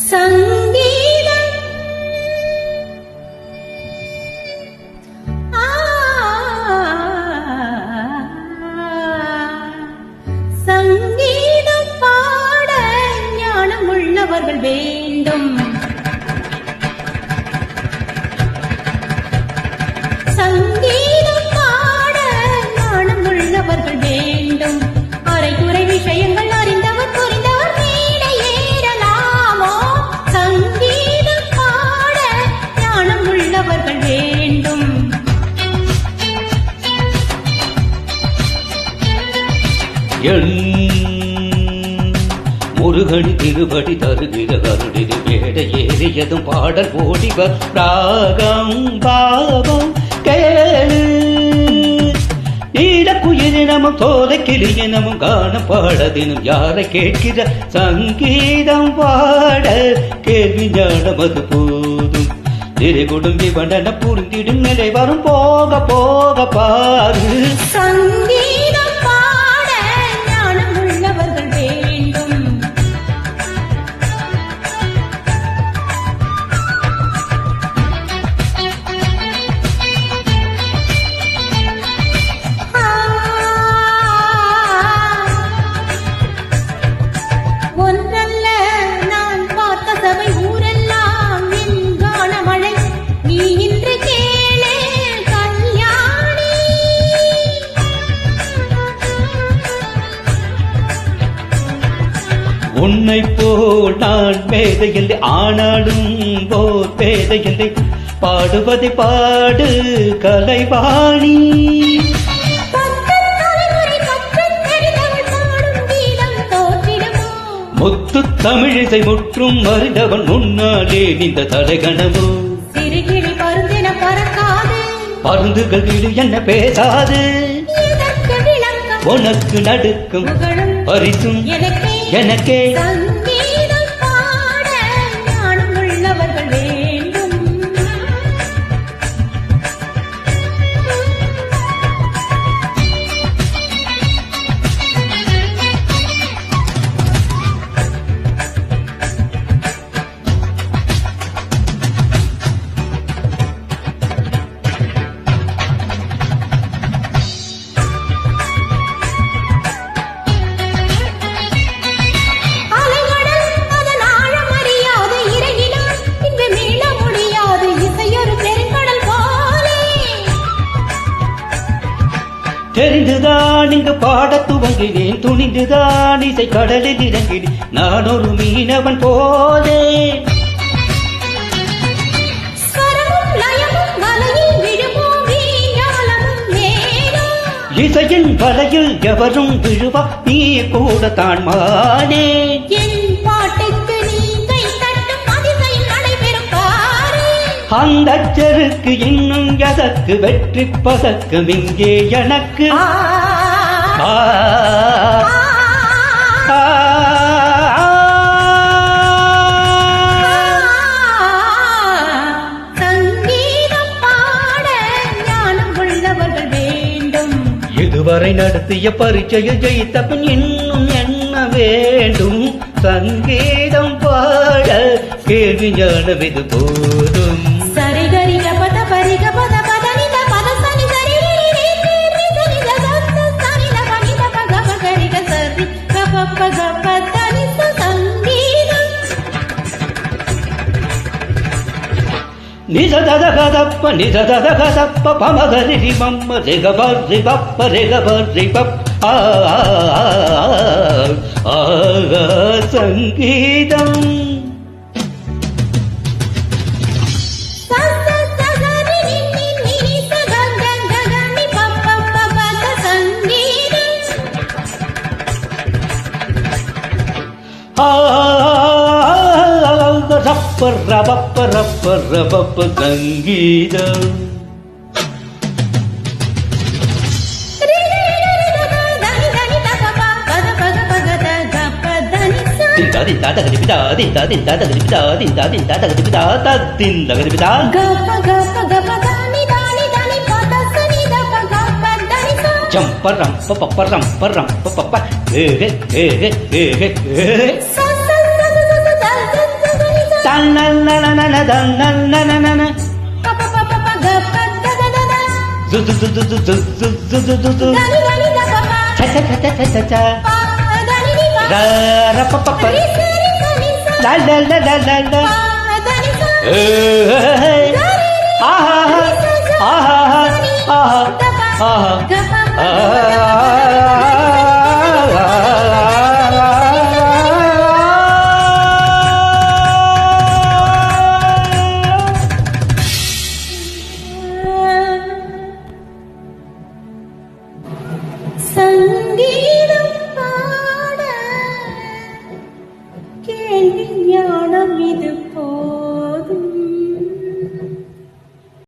சங்கீதம் சங்கீதம் பாட ஞானம் உள்ளவர்கள் வேண்டும். சங்கீதம் பாட ஞானம் உள்ளவர்கள் வேண்டும். அரைகுறை விஷயங்கள் அறிந்தவர் புரிந்தவர் மேடை ஏறலாமோ? சங்கீதம் பாட ஞானம் உள்ளவர்கள் வேண்டும். முருகன் திருபடி தருகிற கருடிது மேடை ஏறியதும் பாடல் ஓடிவர் ராகம் பாவம் கேளு. நீலக்குயிலினமும் தோலை கிளியினமும் காண பாடதினும் யாரை கேட்கிற சங்கீதம் பாட கேள்வி ஞானமது போதும். திரை குடும்பி வண்டன புரிந்திடும் நிலை வரும் போக போக பாரு. சங்கீதம் பாட ஞானம் உள்ளவர்கள் வேண்டும். ஒன்றல்ல நான் பார்த்த சபை ஊரெல்லாம் என் கானமழை. நீ இன்று கேளே கல்யாணி. உன்னை போல் நான் பேதையில்லை, ஆனாலும் போர் பேதையில்லை. பாடுவதை பாடு கலைவாணி. முத்து தமிழிசை முற்றும் அறிந்தவன் முன்னாலே இந்த தலைகணமோ. சிறுகிளி பருந்தின பறக்காது, பருந்துகள் கிளி என்ன பேசாது. இதற்கு விளக்கம் உனக்கு நடுக்கும் புகழும் பரிசும் எனக்கே. எனக்கே. சங்கீதம் பாட ஞானம் உள்ளவர்கள் வேண்டும். அலைகடல் அதன் ஆழம் அறியாது இறங்கினான் இங்கு மீள முடியாது. இசையொரு பெருங்கடல் போலே. தெரிந்துதான் இங்கு பாடத் துவங்கினேன், துணிந்துதான் இசை கடலில் இறங்கினேன். நான் ஒரு மீனவன் போலே. ஸ்வரமும் லயமும் வலையில் விழுமோ வீணாலமும் மேலோ. இசையின் வலையில் எவரும் விழுவா, நீ கூடத்தான் மானே. என் பாட்டுக்கு நீ கை தட்டும் அதிசயம் நடைபெறும் பாரு. அந்த செருக்கு இன்னும் எதற்கு வெற்றி பதக்கம் இங்கே எனக்கு. ஆ, ஆ, ஆ, ஆ, சங்கீதம் பாட ஞானம் உள்ளவர்கள் வேண்டும். இதுவரை நடத்திய பரீட்சையில் ஜெயித்த பின் இன்னும் என்ன வேண்டும்? சங்கீதம் பாட கேள்வி ஞானம் இது போதும். சரிகரி கபத பரிக பத பதனித பத சனி சரி ரி ரி ரி சனித சத்த சனித பனித பக பகரிக சரி கப பக பதனித சங்கீதம். நிஜதத கதப்ப நிஜதத கதப்ப பமகரி மம்ம ரிகபர் ரிபப்ப ரிகபர் ரிபப். ஆ, ஆ, சங்கீதம். சத்த சகரி நின்னி நினி சகங்க ககனி பப்ப பபத சங்கீதம். ஆ, ரப்ப ரபப்ப ரப்ப ரபப்ப சங்கீதம். தின் தாத கதிபிதா தின் தாத கதிபிதா தின் தாத கதிபிதா தத்தின் கதிபிதா. ஜம்பரம் பப்பரம் பரம் பப்ப ஏ ஏ ஏ ஏ. தன்னன்னனனன தன்னன்னனனன ப ப ப ப க ப த த த த து து து து து து து து து து த நி த நி த ப ப ச ச ச ச ச ச ப த நி நி ப ர ர ப ப ப ரி ச ரி ச நி ச ல ல ல ல ல ல ப த நி ச ஏய். த ரி ரி ஆஹா ரி ச ச ஆஹா நி ஆஹா த ப ஆஹா க ப ப க ப த ப ஆஹா